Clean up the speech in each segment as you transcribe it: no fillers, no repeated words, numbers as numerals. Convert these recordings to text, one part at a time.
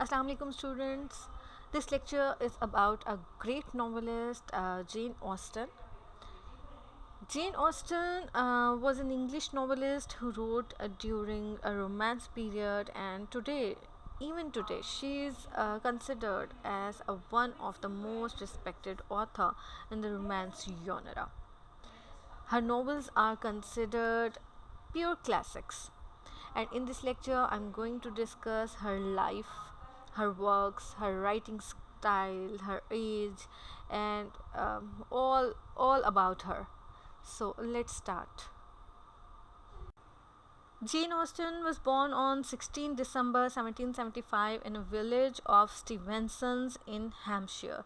Assalamu alaikum students. This lecture is about a great novelist, Jane Austen. Jane Austen was an English novelist who wrote during a Romance period, and even today, she is considered as one of the most respected author in the Romance genre. Her novels are considered pure classics. And in this lecture, I'm going to discuss her life, her works, her writing style, her age, and all about her. So let's start. Jane Austen was born on 16 December 1775 in a village of Stevensons in Hampshire.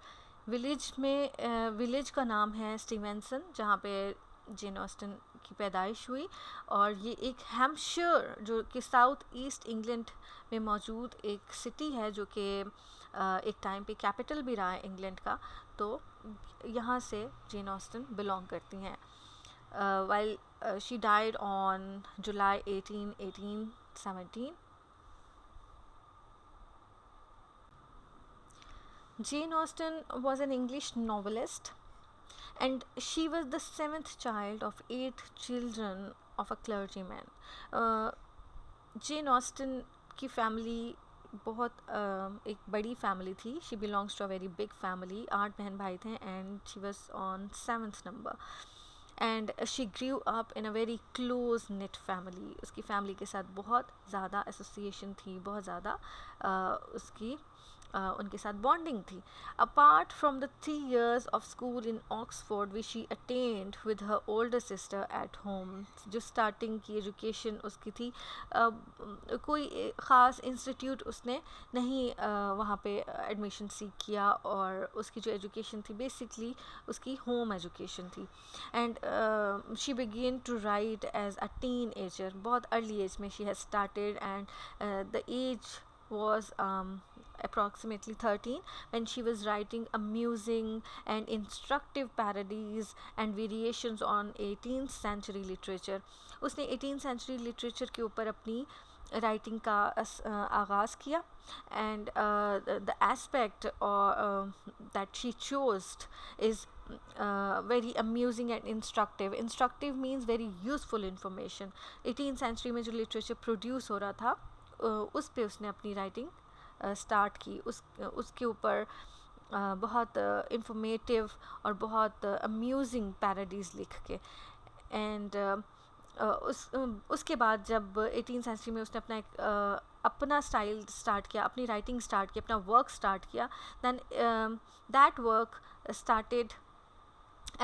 Village का नाम है Stevenson, जहाँ पे जेन Austen की पैदाइश हुई, और ये एक हैम्पशायर जो कि साउथ ईस्ट इंग्लैंड में मौजूद एक सिटी है, जो कि एक टाइम पे कैपिटल भी रहा है इंग्लैंड का. तो यहाँ से जेन ऑस्टन बिलोंग करती हैं. While she died on July 18, 1817. Jane Austen was an English novelist, and she was the seventh child of 8 children of a clergyman. Jane Austen की फैमिली बहुत एक बड़ी फैमिली थी. She belongs to a very big family. 8 बहन भाई थे, and she was on 7th number. And she grew up in a very close knit family. उसकी फैमिली के साथ बहुत ज़्यादा एसोसिएशन थी, बहुत ज़्यादा उसकी उनके साथ बॉन्डिंग थी. Apart from the 3 years of school in Oxford which she attend with her older sister at home. जो स्टार्टिंग की एजुकेशन उसकी थी, कोई ख़ास इंस्टीट्यूट उसने नहीं वहाँ पे एडमिशन सीख किया, और उसकी जो एजुकेशन थी बेसिकली उसकी होम एजुकेशन थी. And she began to write as a teenager. बहुत अर्ली एज में she has started, and the age was approximately 13 when she was writing amusing and instructive parodies and variations on 18th century literature. उसने 18th century literature के ऊपर अपनी writing का आगाज़ किया. And the aspect that she chose is very amusing and instructive. Instructive means very useful information. 18th century में जो literature produce हो रहा था, उस पे उसने अपनी राइटिंग स्टार्ट की. उसके ऊपर बहुत इंफॉर्मेटिव और बहुत अम्यूजिंग पैरोडीज़ लिख के. एंड उसके बाद जब 18th सेंचुरी में उसने अपना स्टाइल स्टार्ट किया, अपनी राइटिंग स्टार्ट की, अपना वर्क स्टार्ट किया, then that work started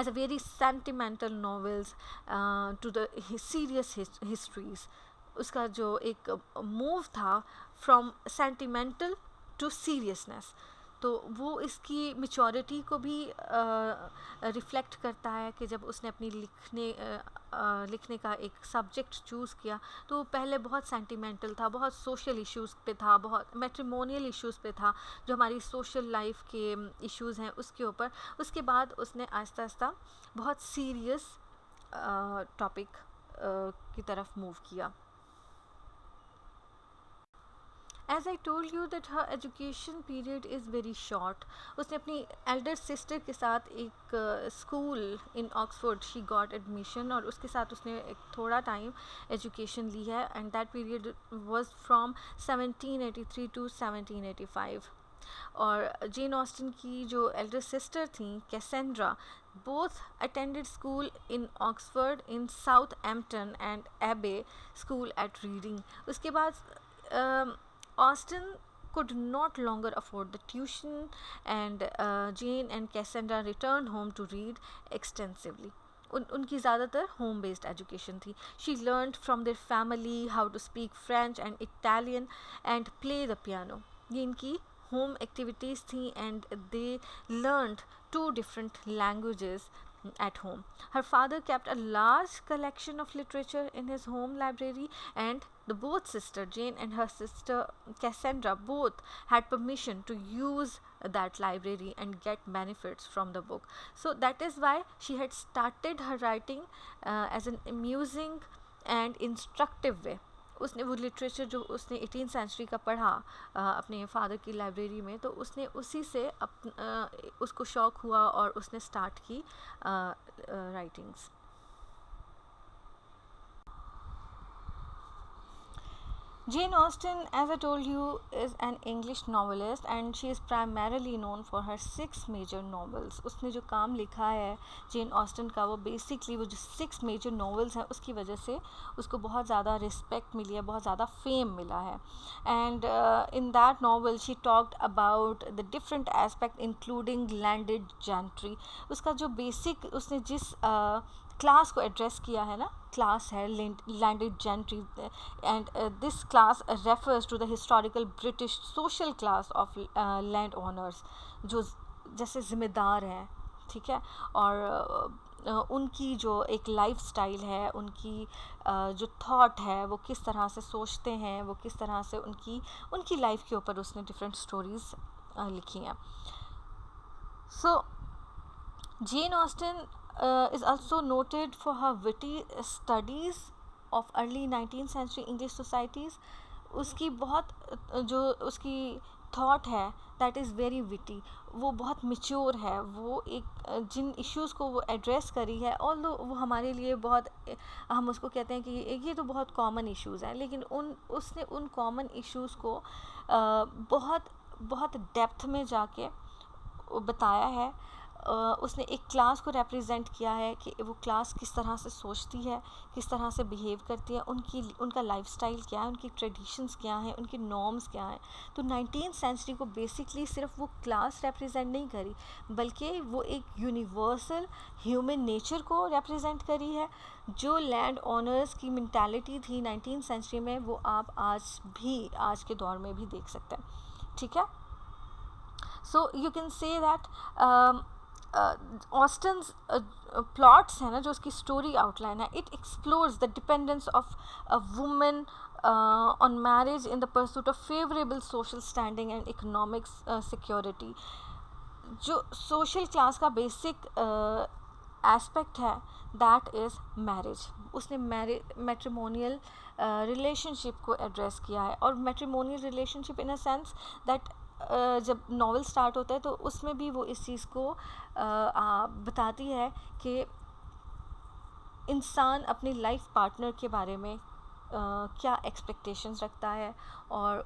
as a very sentimental novels to the serious histories. उसका जो एक मूव था फ्रॉम सेंटिमेंटल टू सीरियसनेस, तो वो इसकी मेचोरिटी को भी रिफ़्लेक्ट करता है कि जब उसने अपनी लिखने का एक सब्जेक्ट चूज़ किया, तो वो पहले बहुत सेंटिमेंटल था, बहुत सोशल इश्यूज़ पे था, बहुत मैट्रिमोनियल इश्यूज़ पे था, जो हमारी सोशल लाइफ के इश्यूज़ हैं उसके ऊपर. उसके बाद उसने आहिस्ता आहिस्ता बहुत सीरियस टॉपिक की तरफ मूव किया. As I told you that her education period is very short. उसने अपनी elder sister के साथ एक school in Oxford she got admission, और उसके साथ उसने एक थोड़ा टाइम एजुकेशन ली है. And that period was from 1783 to 1785. और जेन ऑस्टन की जो एल्डर सिस्टर थी Cassandra, both attended school in Oxford, in Southampton and Abbey School at Reading. उसके बाद Austen could not longer afford the tuition, and Jane and Cassandra returned home to read extensively. उनकी ज़्यादातर home based education थी. She learned from their family how to speak French and Italian and play the piano. ये इनकी होम activities थी, and they learned 2 different languages at home. Her father kept a large collection of literature in his home library, and the both sister Jane and her sister Cassandra both had permission to use that library and get benefits from the book. So that is why she had started her writing as an amusing and instructive way. उसने वो literature जो उसने 18th century का पढ़ा अपने father की library में, तो उसने उसी से उसको शौक़ हुआ और उसने स्टार्ट की writings. Jane Austen, as I told you, is an English novelist and she is primarily known for her 6 major novels. उसने जो काम लिखा है जेन ऑस्टन का, वो बेसिकली वो जो 6 मेजर नॉवेल्स हैं उसकी वजह से उसको बहुत ज़्यादा रिस्पेक्ट मिली है, बहुत ज़्यादा फेम मिला है। And in that novel she talked about the different aspect including landed gentry. उसका जो बेसिक उसने जिस क्लास को एड्रेस किया है ना, क्लास है landed gentry, and this class refers to the historical British social class of land owners, जो जैसे ज़िम्मेदार हैं, ठीक है, और उनकी जो एक लाइफ स्टाइल है, उनकी जो थॉट है, वो किस तरह से सोचते हैं, वो किस तरह से उनकी लाइफ के ऊपर उसने डिफरेंट स्टोरीज़ लिखी हैं। सो Jane Austen is also noted for her witty studies of early 19th century English societies. उसकी बहुत जो उसकी थॉट है दैट इज़ वेरी विटी, वो बहुत मिच्योर है, वो एक जिन इश्यूज़ को वो एड्रेस करी है, ऑल्दो वो हमारे लिए बहुत, हम उसको कहते हैं कि ये तो बहुत कॉमन इश्यूज़ हैं, लेकिन उसने उन कॉमन इश्यूज़ को बहुत बहुत डेप्थ में जाके बताया है। उसने एक क्लास को रिप्रेजेंट किया है कि वो क्लास किस तरह से सोचती है, किस तरह से बिहेव करती है, उनका लाइफस्टाइल क्या है, उनकी ट्रेडिशंस क्या हैं, उनकी नॉर्म्स क्या हैं। तो 19th सेंचुरी को बेसिकली सिर्फ वो क्लास रिप्रेजेंट नहीं करी, बल्कि वो एक यूनिवर्सल ह्यूमन नेचर को रिप्रेजेंट करी है। जो लैंड ओनर्स की मेंटालिटी थी 19th सेंचुरी में, वो आप आज के दौर में भी देख सकते हैं, ठीक है। So you can say that Austen's plots है ना, जो उसकी स्टोरी आउटलाइन है, it explores the dependence of a woman on marriage in the pursuit of favourable social standing and economic security. जो सोशल क्लास का बेसिक एस्पेक्ट है that is marriage. उसने matrimonial relationship को एड्रेस किया है, और matrimonial relationship in a sense that जब novel start होता है तो उसमें भी वो इस चीज़ को बताती है कि इंसान अपनी लाइफ पार्टनर के बारे में क्या एक्सपेक्टेशंस रखता है, और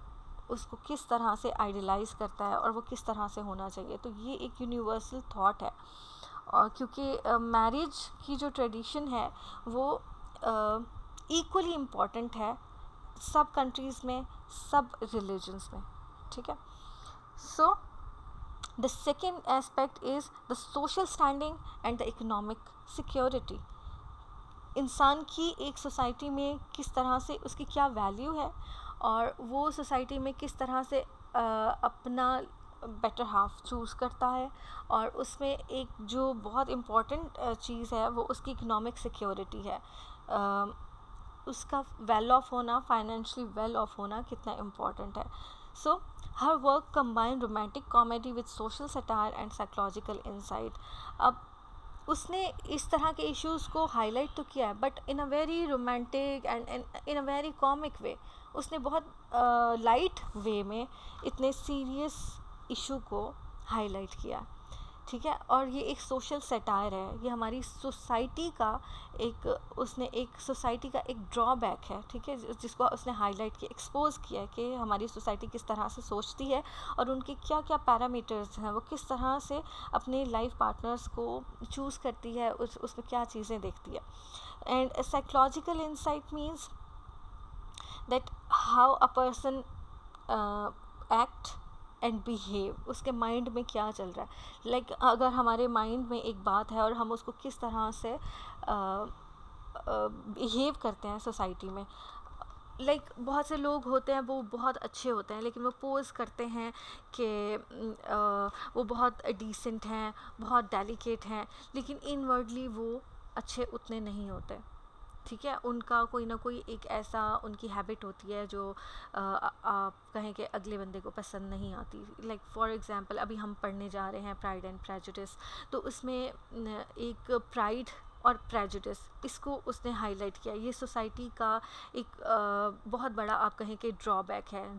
उसको किस तरह से आइडियलाइज़ करता है, और वो किस तरह से होना चाहिए। तो ये एक यूनिवर्सल थॉट है, और क्योंकि मैरिज की जो ट्रेडिशन है वो इक्वली इम्पॉर्टेंट है सब कंट्रीज़ में, सब रिलीजन्स में, ठीक है। So the second aspect is the social standing and the economic security. इंसान की एक सोसाइटी में किस तरह से उसकी क्या वैल्यू है, और वो सोसाइटी में किस तरह से अपना बेटर हाफ चूज़ करता है, और उसमें एक जो बहुत इम्पॉर्टेंट चीज़ है वो उसकी इकोनॉमिक सिक्योरिटी है। उसका वेल ऑफ होना, फाइनेंशियली वेल ऑफ होना कितना इम्पॉर्टेंट है। सो her work combined romantic comedy with social satire and psychological insight. अब उसने इस तरह के इश्यूज़ को हाईलाइट तो किया है, but in a very romantic and in a very comic way. उसने बहुत लाइट वे में इतने सीरियस इशू को हाईलाइट किया, ठीक है। और ये एक सोशल सटायर है, ये हमारी सोसाइटी का उसने एक सोसाइटी का एक ड्रॉबैक है, ठीक है, जिसको उसने हाईलाइट किया, एक्सपोज किया कि हमारी सोसाइटी किस तरह से सोचती है, और उनके क्या क्या पैरामीटर्स हैं, वो किस तरह से अपने लाइफ पार्टनर्स को चूज़ करती है, उसमें क्या चीज़ें देखती है। And psychological insight means that how a person act and behave, उसके माइंड में क्या चल रहा है। लाइक अगर हमारे माइंड में एक बात है और हम उसको किस तरह से बिहेव करते हैं सोसाइटी में। लाइक बहुत से लोग होते हैं वो बहुत अच्छे होते हैं, लेकिन वो पोज करते हैं कि वो बहुत डिसेंट हैं, बहुत डेलिकेट हैं, लेकिन इनवर्डली वो अच्छे उतने नहीं होते, ठीक है। उनका कोई ना कोई एक ऐसा उनकी हैबिट होती है जो आप कहें कि अगले बंदे को पसंद नहीं आती। लाइक फॉर एग्जांपल अभी हम पढ़ने जा रहे हैं प्राइड एंड प्रेजुडिस, तो उसमें एक प्राइड और प्रेजुडिस, इसको उसने हाईलाइट किया। ये सोसाइटी का एक बहुत बड़ा आप कहें कि ड्रॉबैक है,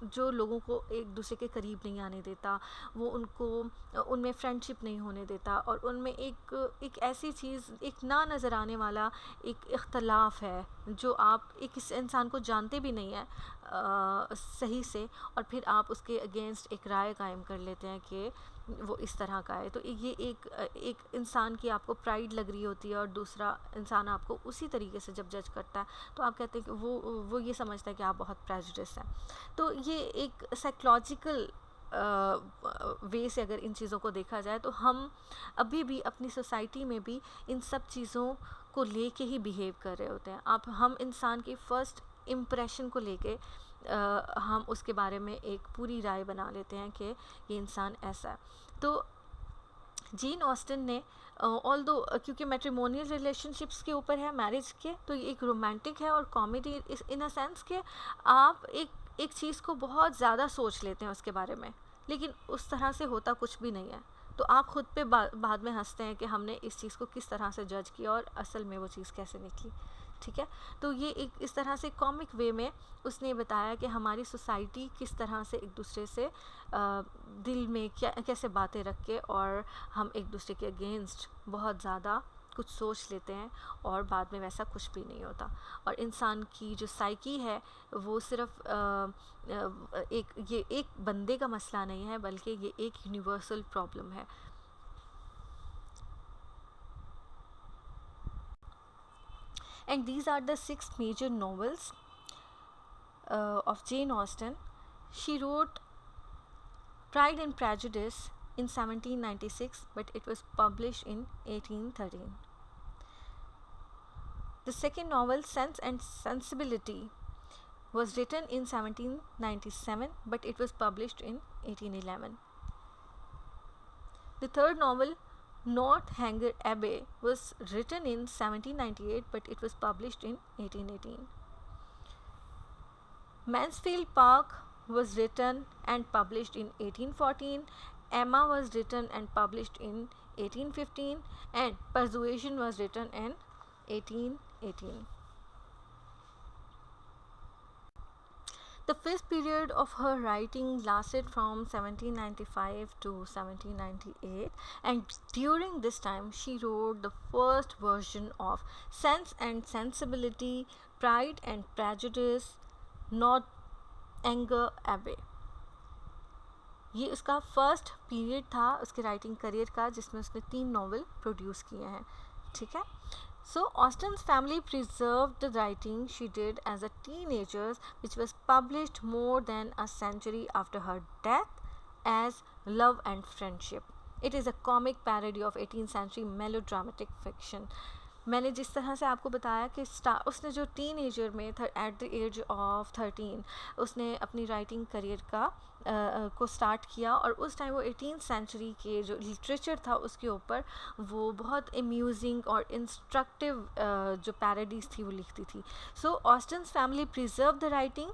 जो लोगों को एक दूसरे के करीब नहीं आने देता, वो उनको उनमें फ्रेंडशिप नहीं होने देता, और उनमें एक ऐसी चीज़, एक ना नज़र आने वाला एक इख्तलाफ है, जो आप एक इस इंसान को जानते भी नहीं है सही से, और फिर आप उसके अगेंस्ट एक राय कायम कर लेते हैं कि वो इस तरह का है। तो ये एक इंसान की आपको प्राइड लग रही होती है, और दूसरा इंसान आपको उसी तरीके से जब जज करता है, तो आप कहते हैं कि वो ये समझता है कि आप बहुत प्रेजुडिस हैं। तो ये एक साइकोलॉजिकल वे से अगर इन चीज़ों को देखा जाए, तो हम अभी भी अपनी सोसाइटी में भी इन सब चीज़ों को लेके ही बिहेव कर रहे होते हैं। हम इंसान की फ़र्स्ट इम्प्रेशन को लेके हम उसके बारे में एक पूरी राय बना लेते हैं कि ये इंसान ऐसा है। तो जेन ऑस्टन ने ऑल्दो क्योंकि मैट्रिमोनियल रिलेशनशिप्स के ऊपर है, मैरिज के, तो ये एक रोमांटिक है और कॉमेडी इन अ सेंस कि आप एक चीज़ को बहुत ज़्यादा सोच लेते हैं उसके बारे में, लेकिन उस तरह से होता कुछ भी नहीं है। तो आप ख़ुद पे बाद में हंसते हैं कि हमने इस चीज़ को किस तरह से जज किया और असल में वो चीज़ कैसे निकली। ठीक है, तो ये एक इस तरह से कॉमिक वे में उसने बताया कि हमारी सोसाइटी किस तरह से एक दूसरे से दिल में कैसे बातें रख के, और हम एक दूसरे के अगेंस्ट बहुत ज़्यादा कुछ सोच लेते हैं, और बाद में वैसा कुछ भी नहीं होता। और इंसान की जो साइकी है वो सिर्फ ये एक बंदे का मसला नहीं है, बल्कि ये एक यूनिवर्सल प्रॉब्लम है। And these are the 6 major novels of Jane Austen. She wrote Pride and Prejudice in 1796, but it was published in 1813. The second novel, Sense and Sensibility, was written in 1797, but it was published in 1811. The third novel, Northanger Abbey, was written in 1798, but it was published in 1818. Mansfield Park was written and published in 1814. Emma was written and published in 1815, and Persuasion was written in 1818. The fifth period of her writing lasted from 1795 to 1798, and during this time she wrote the first version of Sense and Sensibility, Pride and Prejudice, Northanger Abbey. ये उसका first period था उसके writing career का, जिसमें उसने 3 novel produce किए हैं। ठीक है, so Austen's family preserved the writing she did as a teenager, which was published more than a century after her death as Love and Friendship. It is a comic parody of 18th century melodramatic fiction. मैंने जिस तरह से आपको बताया कि उसने जो teenager में एट द एज ऑफ 13 उसने अपनी राइटिंग करियर को स्टार्ट किया, और उस टाइम वो 18th सेंचुरी के जो लिटरेचर था उसके ऊपर वो बहुत अम्यूजिंग और इंस्ट्रक्टिव जो पैरोडीज थी वो लिखती थी। So Austen's family preserve the writing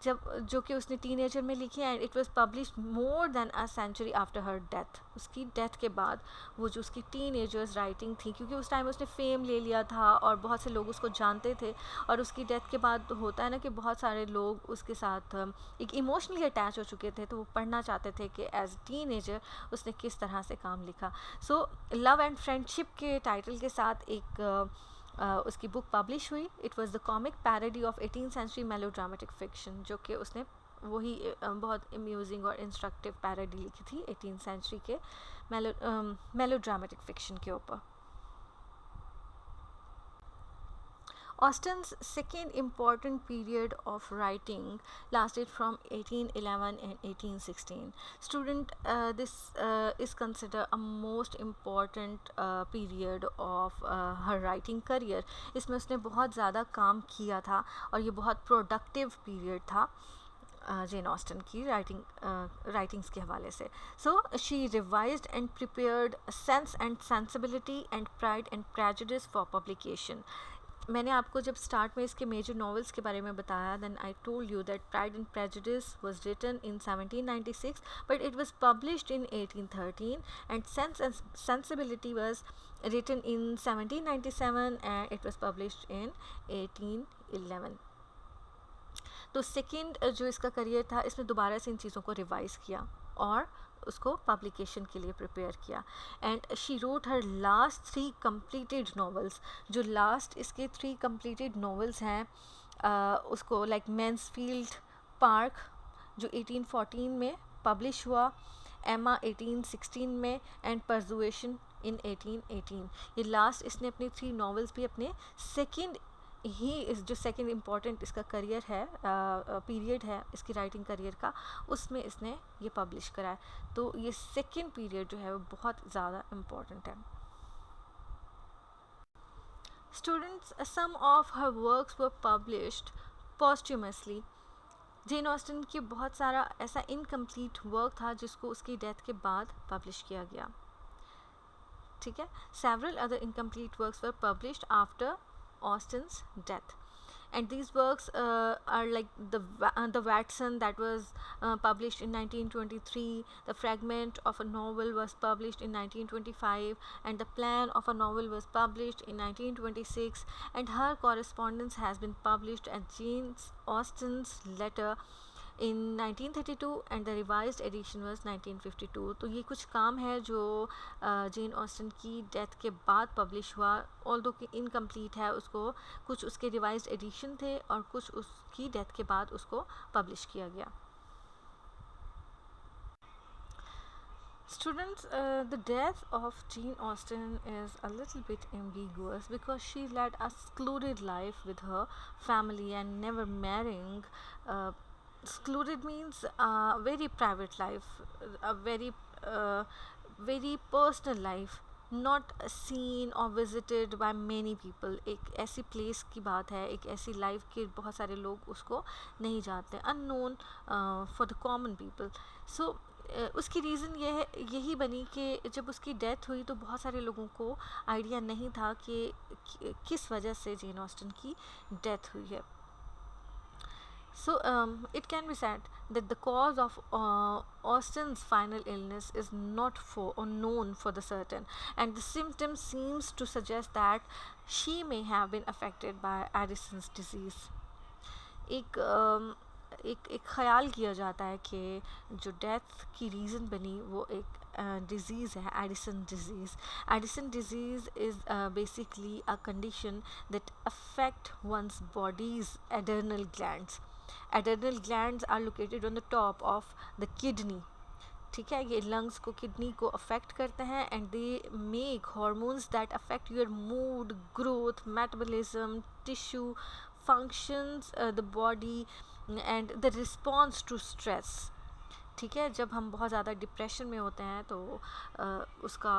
जो कि उसने टीनेजर में लिखी, and it was published more than a century after her death. उसकी डेथ के बाद वो जो उसकी टीनेजर्स राइटिंग थी, क्योंकि उस टाइम उसने फेम ले लिया था और बहुत से लोग उसको जानते थे, और उसकी डेथ के बाद होता है ना कि बहुत सारे लोग उसके साथ एक इमोशनली अटैच हो चुके थे, तो वो पढ़ना चाहते थे कि एज टीनेजर उसने किस तरह से काम लिखा। सो लव एंड फ्रेंडशिप के टाइटल के साथ एक उसकी बुक पब्लिश हुई। It was the comic parody of 18th century melodramatic fiction, जो कि उसने वही बहुत अम्यूजिंग और इंस्ट्रक्टिव पैरोडी लिखी थी 18th सेंचुरी के मेलोड्रामेटिक फिक्शन के ऊपर। Austen's second important period of writing lasted from 1811 and 1816. This is considered a most important period of her writing career. इसमें उसने बहुत ज़्यादा काम किया था और ये बहुत प्रोडक्टिव पीरियड था जेन ऑस्टन की राइटिंग्स के हवाले से। So she revised and prepared sense and sensibility and pride and prejudice for publication. मैंने आपको जब स्टार्ट में इसके मेजर नॉवेल्स के बारे में बताया, then I told you that Pride and Prejudice was written in 1796 but it was published in 1813 and Sense and Sensibility was written in 1797 and it was published in 1811. तो second जो इसका career था, इसने दोबारा से इन चीज़ों को रिवाइज़ किया और उसको पब्लिकेशन के लिए प्रिपेयर किया. And she wrote her last 3 completed novels. जो लास्ट इसके 3 कंप्लीटेड नॉवेल्स हैं उसको लाइक मैंसफील्ड पार्क जो 1814 में पब्लिश हुआ, एमा 1816 में एंड परजुएशन इन 1818. ये लास्ट इसने अपनी 3 नॉवेल्स भी अपने सेकेंड ही इस जो सेकंड इम्पॉर्टेंट इसका करियर है पीरियड है इसकी राइटिंग करियर का, उसमें इसने ये पब्लिश करा है. तो ये सेकंड पीरियड जो है वो बहुत ज़्यादा इम्पॉर्टेंट है. Students, some of her works were published posthumously. Jane Austen की बहुत सारा ऐसा इनकम्प्लीट वर्क था जिसको उसकी डेथ के बाद पब्लिश किया गया. ठीक है. Several other incomplete works were published after Austen's death, and these works are like the Watson that was published in 1923. The fragment of a novel was published in 1925, and the plan of a novel was published in 1926, and her correspondence has been published as Jane Austen's letter in 1932 and the revised edition was 1952. तो ये कुछ काम है जो जेन Austen की death के बाद publish हुआ, ऑल्दो कि इनकम्प्लीट है. उसको कुछ उसके रिवाइज्ड एडिशन थे और कुछ उसकी डेथ के बाद उसको पब्लिश किया गया. Students, the death of Jane Austen is a little bit ambiguous because she led a secluded life with her family and never marrying. Secluded means very private life, a very personal life, not seen or visited by many people. एक ऐसी place की बात है, एक ऐसी life के बहुत सारे लोग उसको नहीं जानते, unknown for the common people. So उसकी रीज़न यही बनी कि जब उसकी डेथ हुई तो बहुत सारे लोगों को आइडिया नहीं था कि किस वजह से जेन ऑस्टन की डेथ हुई है. So it can be said that the cause of Austen's final illness is not known for the certain, and the symptoms seems to suggest that she may have been affected by Addison's disease. एक ख्याल किया जाता है कि जो death की reason बनी वो एक डिज़ीज़ है, Edison disease. Edison disease is basically a condition that affect one's body's adrenal glands. Adrenal glands are located on the top of the kidney. ठीक है. ये लंग्स को, किडनी को अफेक्ट करते हैं and they make hormones that affect your mood, growth, metabolism, tissue functions, the body and the response to stress. ठीक है. जब हम बहुत ज़्यादा डिप्रेशन में होते हैं तो उसका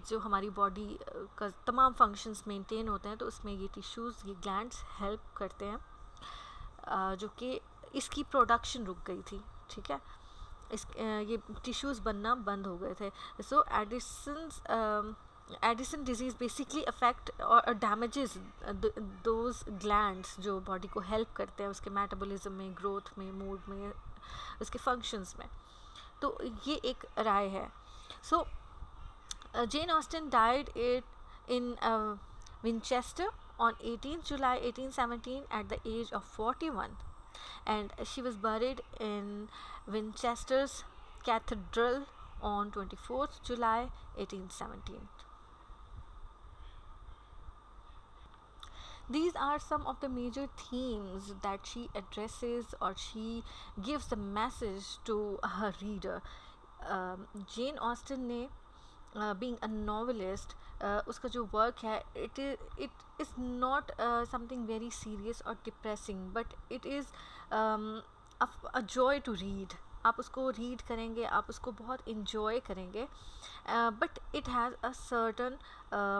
जो हमारी बॉडी का तमाम फंक्शंस मेंटेन होते हैं तो उसमें ये टिश्यूज़, ये ग्लैंड्स हेल्प करते हैं, जो कि इसकी प्रोडक्शन रुक गई थी. ठीक है. ये टिश्यूज़ बनना बंद हो गए थे. सो एडिसन डिजीज़ बेसिकली अफेक्ट और डैमेजेस दोज ग्लैंड्स जो बॉडी को हेल्प करते हैं उसके मेटाबॉलिज्म में, ग्रोथ में, मूड में, उसके फंक्शंस में. तो ये एक राय है. So Jane Austen died in Winchester on 18th July 1817 at the age of 41, and she was buried in Winchester's Cathedral on 24th July 1817. These are some of the major themes that she addresses or she gives the message to her reader. Jane Austen ने being a novelist, उसका जो work है it is not something very serious or depressing, but it is a joy to read. आप उसको read करेंगे, आप उसको बहुत इंजॉय करेंगे, but it has a certain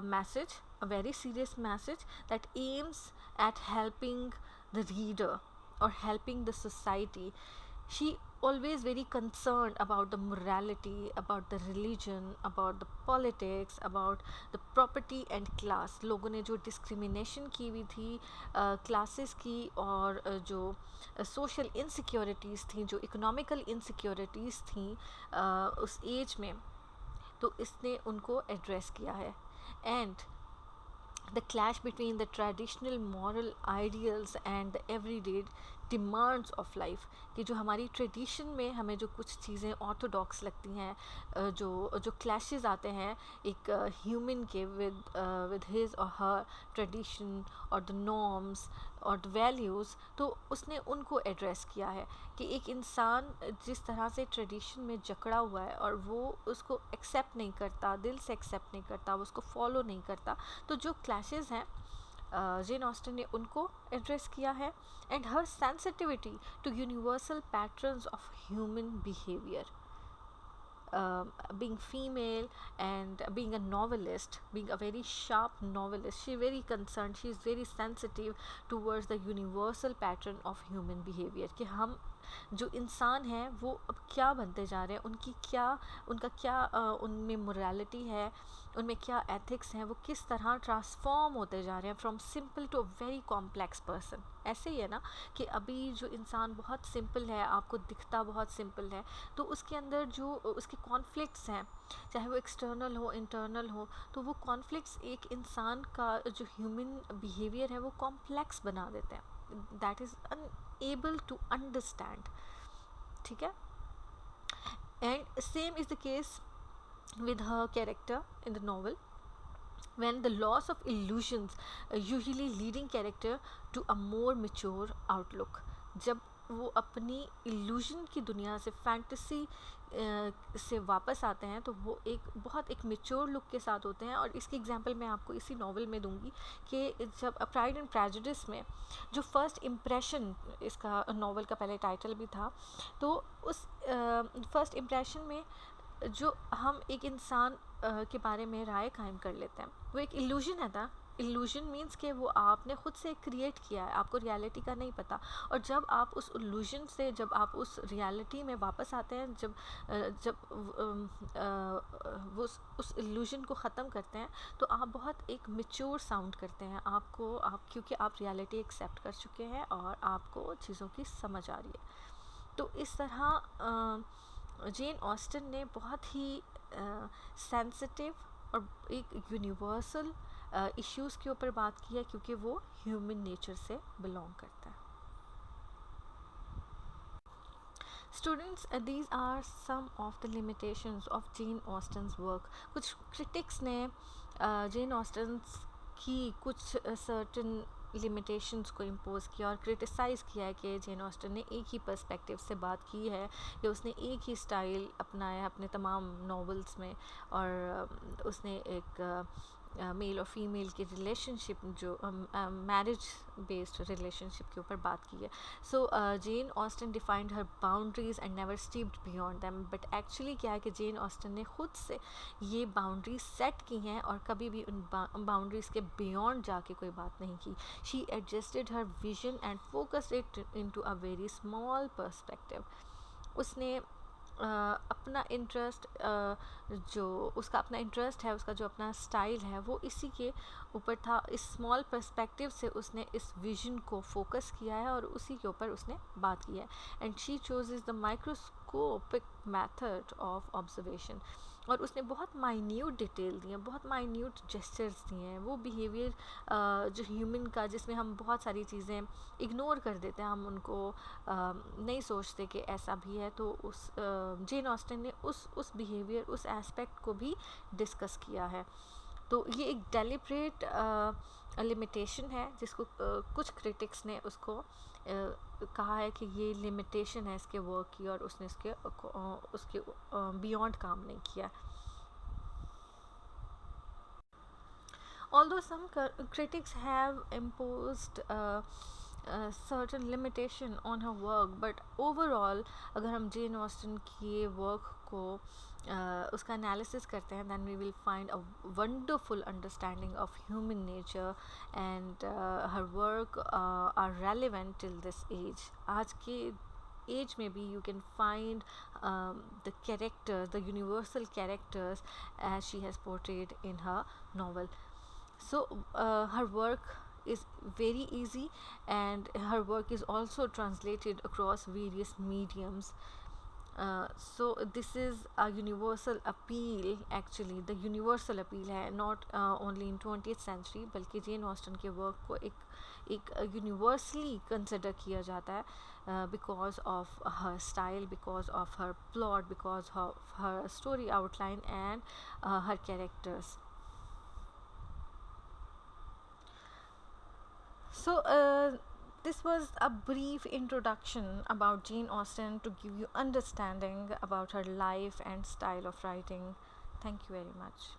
message, a very serious message that aims at helping the reader or helping the society. She always very concerned about the morality, about the religion, about the politics, about the property and class. लोगों ने जो discrimination की हुई थी classes की, और जो social insecurities थी, जो economical insecurities थी उस एज में, तो इसने उनको एड्रेस किया है. And the clash between the traditional moral ideals and the everyday demands of life, कि जो हमारी ट्रेडिशन में हमें जो कुछ चीज़ें ऑर्थोडॉक्स लगती हैं, जो जो क्लैशेस आते हैं एक ह्यूमन के विद हिज और हर ट्रेडिशन और द नॉर्म्स और द वैल्यूज़, तो उसने उनको एड्रेस किया है कि एक इंसान जिस तरह से ट्रेडिशन में जकड़ा हुआ है और वो उसको एक्सेप्ट नहीं करता, दिल से एक्सेप्ट नहीं करता, वो उसको फॉलो नहीं करता, तो जो क्लैशेस हैं जेन ऑस्टन ने उनको एड्रेस किया है. And her sensitivity to universal patterns of human behaviour. Being female and being a novelist, being a very sharp novelist, she very concerned, she is very sensitive towards the universal pattern of human behavior, कि हम जो इंसान हैं वो अब क्या बनते जा रहे हैं, उनका क्या उनमें मोरालिटी है, उनमें क्या एथिक्स हैं, वो किस तरह ट्रांसफॉर्म होते जा रहे हैं from simple to a very complex person. ऐसे ही है ना कि अभी जो इंसान बहुत सिंपल है, आपको दिखता बहुत सिंपल है, तो उसके अंदर जो उसके कॉन्फ्लिक्ट्स हैं, चाहे वो एक्सटर्नल हो इंटरनल हो, तो वो कॉन्फ्लिक्ट्स एक इंसान का जो ह्यूमन बिहेवियर है वो कॉम्प्लेक्स बना देते हैं. That is unable to understand. ठीक है. And same is the case with her character in the novel, when the loss of illusions usually leading character to a more mature outlook. जब वो अपनी illusion की दुनिया से फैंटेसी से वापस आते हैं तो वो बहुत एक मेच्योर लुक के साथ होते हैं. और इसकी एग्जांपल मैं आपको इसी नॉवल में दूंगी कि जब प्राइड एंड प्रेजुडिस में जो फर्स्ट इम्प्रेशन, इसका नॉवल का पहले टाइटल भी था, तो उस फर्स्ट इम्प्रेशन में जो हम एक इंसान के बारे में राय कायम कर लेते हैं, वो एक इल्यूजन है था. इल्यूजन मीन्स कि वो आपने ख़ुद से क्रिएट किया है, आपको रियलिटी का नहीं पता. और जब आप उस इल्यूजन से, जब आप उस रियलिटी में वापस आते हैं, जब वो उस इल्यूजन को ख़त्म करते हैं, तो आप बहुत एक मैच्योर साउंड करते हैं. क्योंकि आप रियलिटी एक्सेप्ट कर चुके हैं और आपको चीज़ों की समझ आ रही है. तो इस तरह जेन ऑस्टन ने बहुत ही सेंसिटिव और एक यूनिवर्सल इश्यूज़ के ऊपर बात की है, क्योंकि वो ह्यूमन नेचर से बिलोंग करता है. Students, these are some of the limitations of Jane Austen's work. कुछ क्रिटिक्स ने जेन ऑस्टन्स की कुछ सर्टन लिमिटेशंस को इम्पोज किया और क्रिटिसाइज़ किया है कि जेन ऑस्टन ने एक ही पर्सपेक्टिव से बात की है, कि उसने एक ही स्टाइल अपनाया अपने तमाम नॉवेल्स में, और उसने एक मेल और फीमेल की रिलेशनशिप, जो मैरिज बेस्ड रिलेशनशिप के ऊपर बात की है. So Jane Austen defined her boundaries and never stepped beyond them. But actually क्या है कि जेन ऑस्टन ने खुद से ये बाउंड्रीज सेट की हैं और कभी भी उन बाउंड्रीज़ के बियॉन्ड जाके कोई बात नहीं की. She adjusted her vision and focused it into a very small perspective. उसने अपना इंटरेस्ट, जो उसका अपना इंटरेस्ट है, उसका जो अपना स्टाइल है, वो इसी के ऊपर था. इस स्मॉल पर्सपेक्टिव से उसने इस विजन को फोकस किया है और उसी के ऊपर उसने बात की है. And she chooses the microscopic method of observation. और उसने बहुत माइन्यूट डिटेल दी हैं, बहुत माइन्यूट जेस्चर्स दिए हैं. वो बिहेवियर जो ह्यूमन का, जिसमें हम बहुत सारी चीज़ें इग्नोर कर देते हैं, हम उनको नहीं सोचते कि ऐसा भी है, तो उस जेन ऑस्टन ने उस बिहेवियर, उस एस्पेक्ट को भी डिस्कस किया है. तो ये एक डेलिब्रेट लिमिटेशन है, जिसको कुछ क्रिटिक्स ने उसको कहा है कि ये लिमिटेशन है इसके वर्क की, और उसने उसके बियॉन्ड काम नहीं किया. Although some critics have imposed certain limitation on her work, but overall अगर हम जेन ऑस्टन की वर्क को उसका एनालिसिस करते हैं, then we will find a wonderful understanding of human nature, and her work are relevant till this age. आज के age maybe, you can find the characters, the universal characters, as she has portrayed in her novel. So her work is very easy, and her work is also translated across various mediums. So this is a universal appeal, actually the universal appeal है, not only in 20th century, बल्कि Jane Austen के work को एक universally consider किया जाता है because of her style, because of her plot, because of her story outline, and her characters. So, this was a brief introduction about Jane Austen to give you understanding about her life and style of writing. Thank you very much.